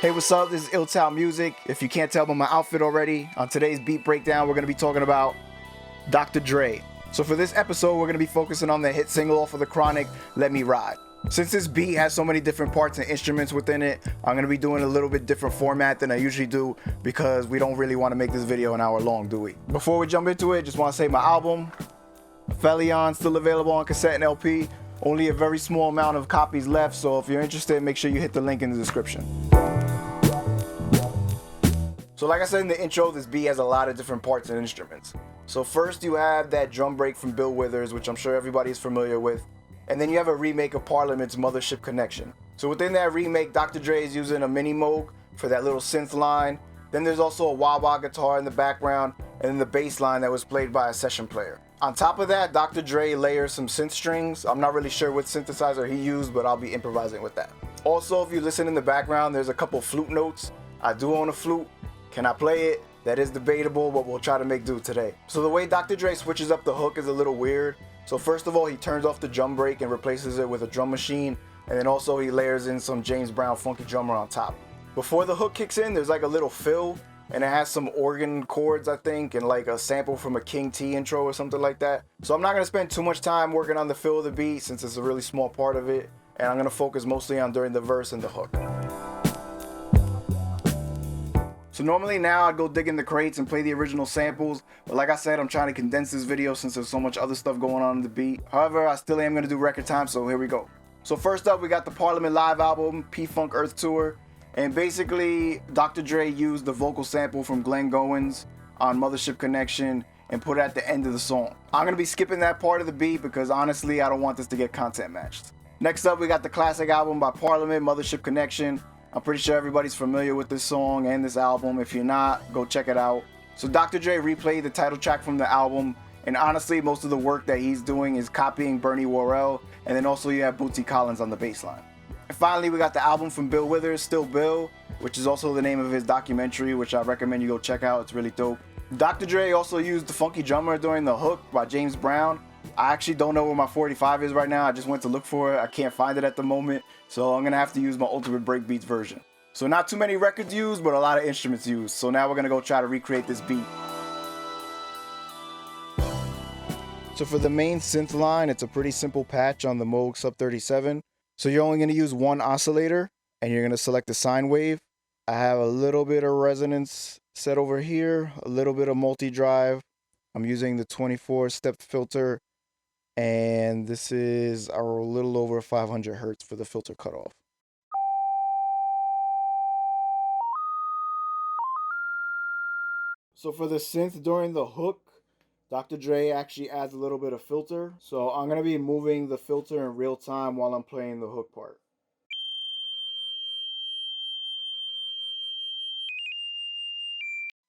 Hey, what's up? This is Ill Tal Music. If you can't tell by my outfit already, on today's beat breakdown, we're going to be talking about Dr. Dre. So for this episode, we're going to be focusing on the hit single off of The Chronic, Let Me Ride. Since this beat has so many different parts and instruments within it, I'm going to be doing a little bit different format than I usually do because we don't really want to make this video an hour long, do we? Before we jump into it, just want to say my album, Felion, still available on cassette and LP. Only a very small amount of copies left, so if you're interested, make sure you hit the link in the description. So like I said in the intro, this beat has a lot of different parts and instruments. So first you have that drum break from Bill Withers, which I'm sure everybody's familiar with. And then you have a remake of Parliament's Mothership Connect. So within that remake, Dr. Dre is using a mini Moog for that little synth line. Then there's also a wah-wah guitar in the background, and then the bass line that was played by a session player. On top of that, Dr. Dre layers some synth strings. I'm not really sure what synthesizer he used, but I'll be improvising with that. Also, if you listen in the background, there's a couple flute notes. I do own a flute. Can I play it? That is debatable, but we'll try to make do today. So the way Dr. Dre switches up the hook is a little weird. So first of all, he turns off the drum break and replaces it with a drum machine. And then also he layers in some James Brown funky drummer on top. Before the hook kicks in, there's like a little fill. And it has some organ chords, I think, and like a sample from a King T intro or something like that. So I'm not going to spend too much time working on the fill of the beat since it's a really small part of it. And I'm going to focus mostly on during the verse and the hook. So normally now I'd go dig in the crates and play the original samples, but like I said, I'm trying to condense this video since there's so much other stuff going on in the beat. However, I still am going to do record time, so here we go. So first up, we got the Parliament live album, P-Funk Earth Tour, and basically Dr. Dre used the vocal sample from Glenn Goins on Mothership Connect and put it at the end of the song. I'm going to be skipping that part of the beat because honestly, I don't want this to get content matched. Next up, we got the classic album by Parliament, Mothership Connect. I'm pretty sure everybody's familiar with this song and this album. If you're not, go check it out. So Dr. Dre replayed the title track from the album, and honestly, most of the work that he's doing is copying Bernie Worrell, and then also you have Bootsy Collins on the bass line. And finally, we got the album from Bill Withers, Still Bill, which is also the name of his documentary, which I recommend you go check out. It's really dope. Dr. Dre also used the funky drummer during the hook by James Brown. I actually don't know where my 45 is right now. I just went to look for it. I can't find it at the moment. So I'm going to have to use my Ultimate Breakbeats version. So not too many records used, but a lot of instruments used. So now we're going to go try to recreate this beat. So for the main synth line, it's a pretty simple patch on the Moog Sub 37. So you're only going to use one oscillator and you're going to select the sine wave. I have a little bit of resonance set over here, a little bit of multi-drive. I'm using the 24-step filter. And this is a little over 500 hertz for the filter cutoff. So for the synth during the hook, Dr. Dre actually adds a little bit of filter. So I'm going to be moving the filter in real time while I'm playing the hook part.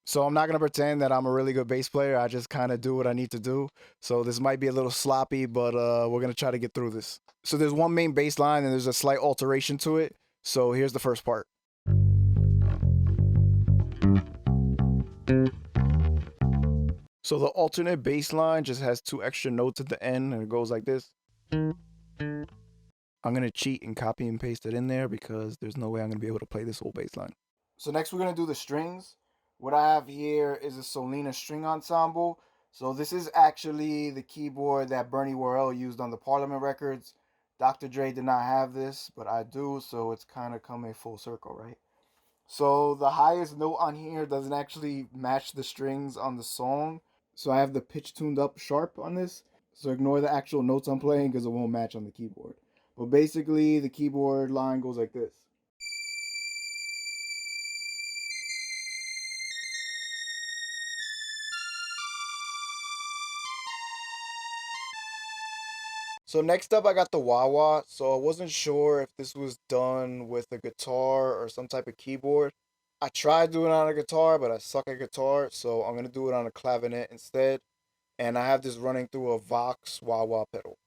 So I'm not going to pretend that I'm a really good bass player. I just kind of do what I need to do. So this might be a little sloppy, but we're going to try to get through this. So there's one main bass line and there's a slight alteration to it. So here's the first part. So the alternate bass line just has two extra notes at the end and it goes like this. I'm going to cheat and copy and paste it in there because there's no way I'm going to be able to play this whole bass line. So next we're going to do the strings. What I have here is a Solina String Ensemble. So this is actually the keyboard that Bernie Worrell used on the Parliament records. Dr. Dre did not have this, but I do, so it's kind of coming full circle, right? So the highest note on here doesn't actually match the strings on the song. So I have the pitch tuned up sharp on this. So ignore the actual notes I'm playing because it won't match on the keyboard. But basically the keyboard line goes like this. So next up I got the wah-wah. So I wasn't sure if this was done with a guitar or some type of keyboard. I tried doing it on a guitar, but I suck at guitar, so I'm going to do it on a clavinet instead. And I have this running through a Vox wah-wah pedal.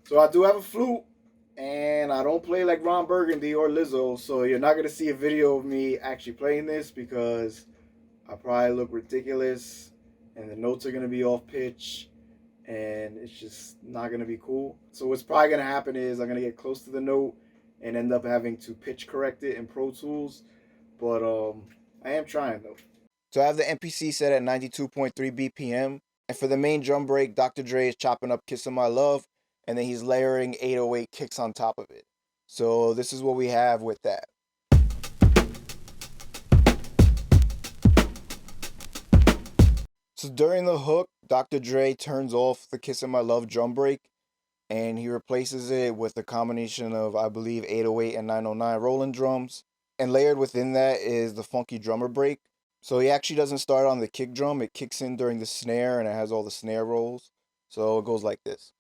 So I do have a flute, and I don't play like Ron Burgundy or Lizzo, so you're not going to see a video of me actually playing this because I probably look ridiculous and the notes are going to be off pitch and it's just not gonna be cool. So what's probably gonna happen is I'm gonna get close to the note and end up having to pitch correct it in Pro Tools. But I am trying though. So I have the MPC set at 92.3 BPM, and for the main drum break, Dr. Dre is chopping up Kissin' My Love, and then he's layering 808 kicks on top of it. So this is what we have with that. So during the hook, Dr. Dre turns off the Kissin' My Love drum break, and he replaces it with a combination of, I believe, 808 and 909 Roland drums. And layered within that is the funky drummer break. So he actually doesn't start on the kick drum. It kicks in during the snare, and it has all the snare rolls. So it goes like this.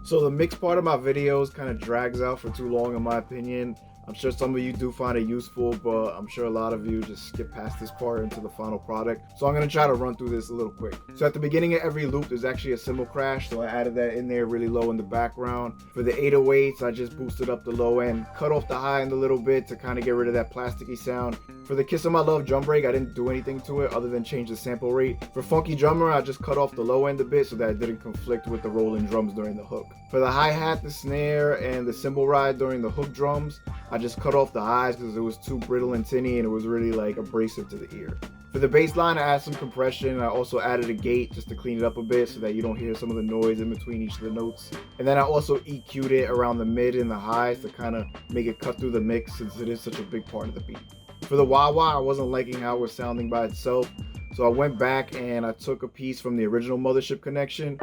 So the mix part of my videos kind of drags out for too long in my opinion. I'm sure some of you do find it useful, but I'm sure a lot of you just skip past this part into the final product. So I'm gonna try to run through this a little quick. So at the beginning of every loop, there's actually a cymbal crash. So I added that in there really low in the background. For the 808s, I just boosted up the low end, cut off the high end a little bit to kind of get rid of that plasticky sound. For the Kissin' My Love drum break, I didn't do anything to it other than change the sample rate. For Funky Drummer, I just cut off the low end a bit so that it didn't conflict with the rolling drums during the hook. For the hi-hat, the snare, and the cymbal ride during the hook drums, I just cut off the highs because it was too brittle and tinny and it was really like abrasive to the ear. For the bass line, I added some compression. I also added a gate just to clean it up a bit so that you don't hear some of the noise in between each of the notes. And then I also EQ'd it around the mid and the highs to kind of make it cut through the mix since it is such a big part of the beat. For the wah-wah, I wasn't liking how it was sounding by itself, so I went back and I took a piece from the original Mothership connection,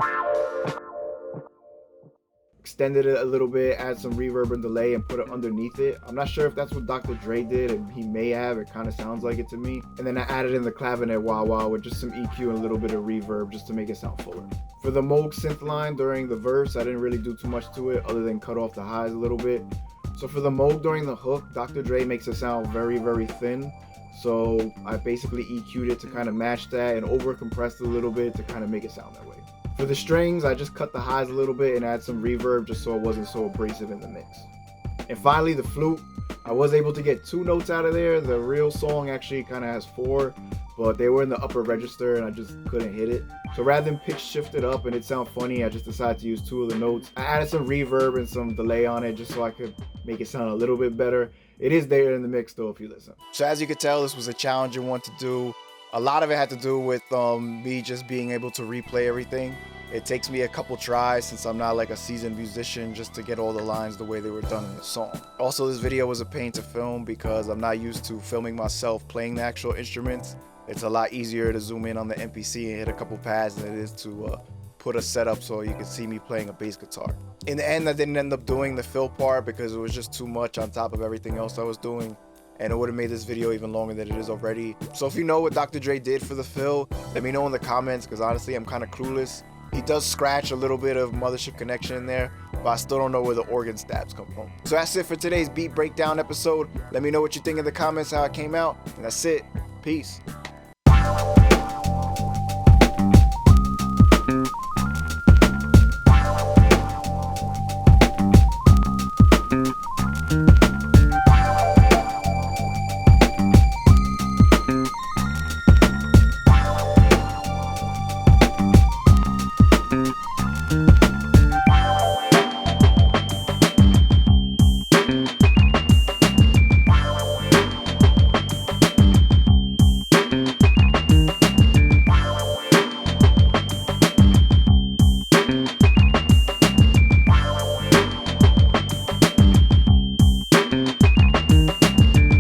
extended it a little bit, add some reverb and delay, and put it underneath it. I'm not sure if that's what Dr. Dre did, and he may have. It kind of sounds like it to me. And then I added in the clavinet wah-wah with just some EQ and a little bit of reverb just to make it sound fuller. For the Moog synth line during the verse, I didn't really do too much to it other than cut off the highs a little bit. So for the Moog during the hook, Dr. Dre makes it sound very, very thin. So I basically EQ'd it to kind of match that and over compressed it a little bit to kind of make it sound that way. For the strings, I just cut the highs a little bit and add some reverb just so it wasn't so abrasive in the mix. And finally, the flute. I was able to get 2 notes out of there. The real song actually kind of has 4, but they were in the upper register and I just couldn't hit it. So rather than pitch shift it up and it sound funny, I just decided to use 2 of the notes. I added some reverb and some delay on it just so I could make it sound a little bit better. It is there in the mix though if you listen. So as you could tell, this was a challenging one to do. A lot of it had to do with me just being able to replay everything. It takes me a couple tries since I'm not like a seasoned musician just to get all the lines the way they were done in the song. Also, this video was a pain to film because I'm not used to filming myself playing the actual instruments. It's a lot easier to zoom in on the MPC and hit a couple pads than it is to put a setup so you can see me playing a bass guitar. In the end, I didn't end up doing the fill part because it was just too much on top of everything else I was doing, and it would have made this video even longer than it is already. So if you know what Dr. Dre did for the fill, let me know in the comments because honestly I'm kind of clueless. He does scratch a little bit of Mothership Connection in there, but I still don't know where the organ stabs come from. So that's it for today's beat breakdown episode. Let me know what you think in the comments, how it came out, and that's it. Peace.